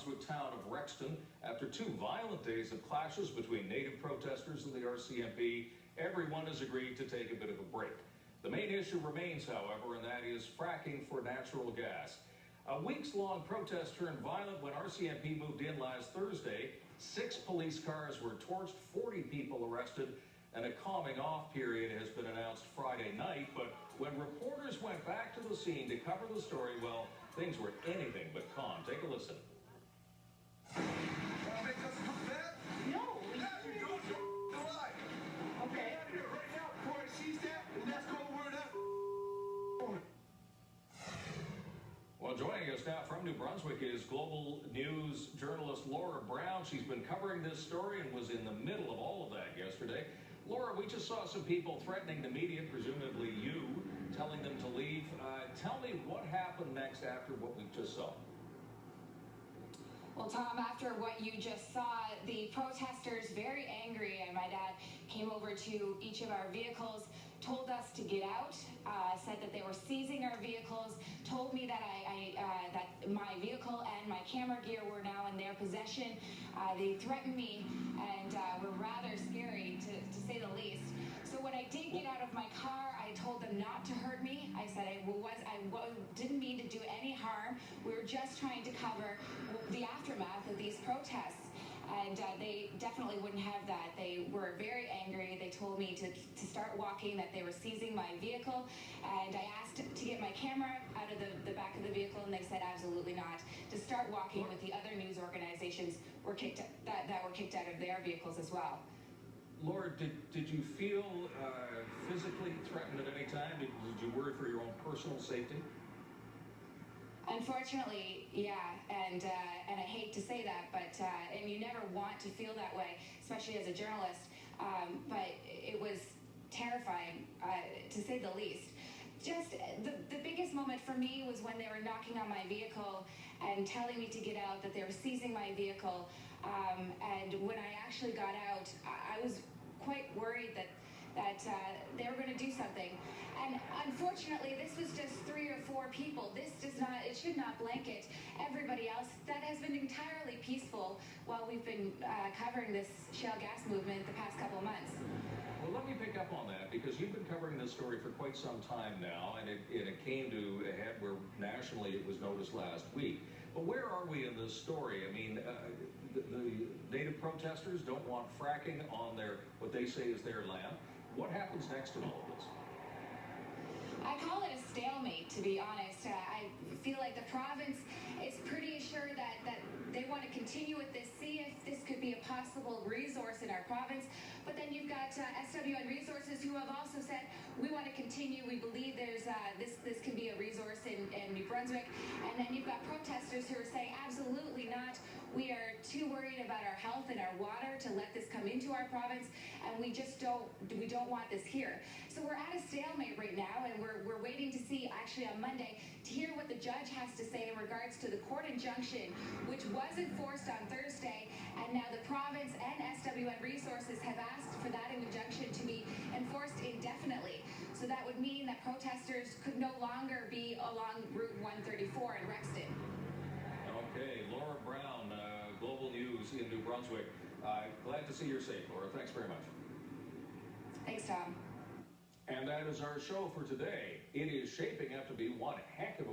Brunswick town of Rexton. After 2 violent days of clashes between native protesters and the RCMP, everyone has agreed to take a bit of a break. The main issue remains, however, and that is fracking for natural gas. A weeks-long protest turned violent when RCMP moved in last Thursday. 6 police cars were torched, 40 people arrested, and a calming off period has been announced Friday night. But when reporters went back to the scene to cover the story, well, things were anything but calm. Take a listen. No, you don't lie. Okay. Out of here right now before I seize that, and that's cold word up. Well, joining us now from New Brunswick is Global News journalist Laura Brown. She's been covering this story and was in the middle of all of that yesterday. Laura, we just saw some people threatening the media, presumably you, telling them to leave. Tell me what happened next after what we just saw. Well, Tom, after what you just saw, the protesters, very angry, and my dad came over to each of our vehicles, told us to get out, said that they were seizing our vehicles, told me that that my vehicle and my camera gear were now in their possession. They threatened me and were rather scary, to say the least. So when I did get out of my car, I told them not to hurt me. I said I didn't mean to do any harm. We were just trying to cover the aftermath of these protests. And they definitely wouldn't have that. They were very angry. They told me to start walking, that they were seizing my vehicle. And I asked to get my camera out of the back of the vehicle, and they said absolutely not. To start walking with the other news organizations that were kicked out of their vehicles as well. Laura, did you feel physically threatened at any time? Did you worry for your own personal safety? Unfortunately, yeah, and I hate to say that, but and you never want to feel that way, especially as a journalist. But it was terrifying, to say the least. Just the biggest moment for me was when they were knocking on my vehicle and telling me to get out, that they were seizing my vehicle. And when I actually got out, I was quite worried that they were going to do something. And unfortunately, this was just 3 or 4 people. It should not blanket everybody else. That has been entirely peaceful while we've been covering this shale gas movement the past couple of months. Well, let me pick up on that, because you've been covering this story for quite some time now, and it came to a head where nationally it was noticed last week. But where are we in this story? I mean, the native protesters don't want fracking on what they say is their land. What happens next in all of this? I call it a stalemate, to be honest. I feel like the province is pretty sure that they want to continue with this, see if this could be a possible resource in our province. But then you've got SWN Resources, who have also said, we want to continue. We believe there's this can be a resource in New Brunswick. And then you've got protesters who are saying, absolutely not. We are too worried about our health and our water to let this come into our province, and we don't want this here. So we're at a stalemate right now, and we're waiting to see, actually on Monday, to hear what the judge has to say in regards to the court injunction, which was enforced on Thursday, and now the province and SWN Resources have asked for that injunction to be enforced indefinitely. So that would mean that protesters could no longer be along Route 134 in Rexton. Okay, Laura Brown, Global News in New Brunswick. Glad to see you're safe, Laura. Thanks very much. Thanks, Tom. And that is our show for today. It is shaping up to be one heck of a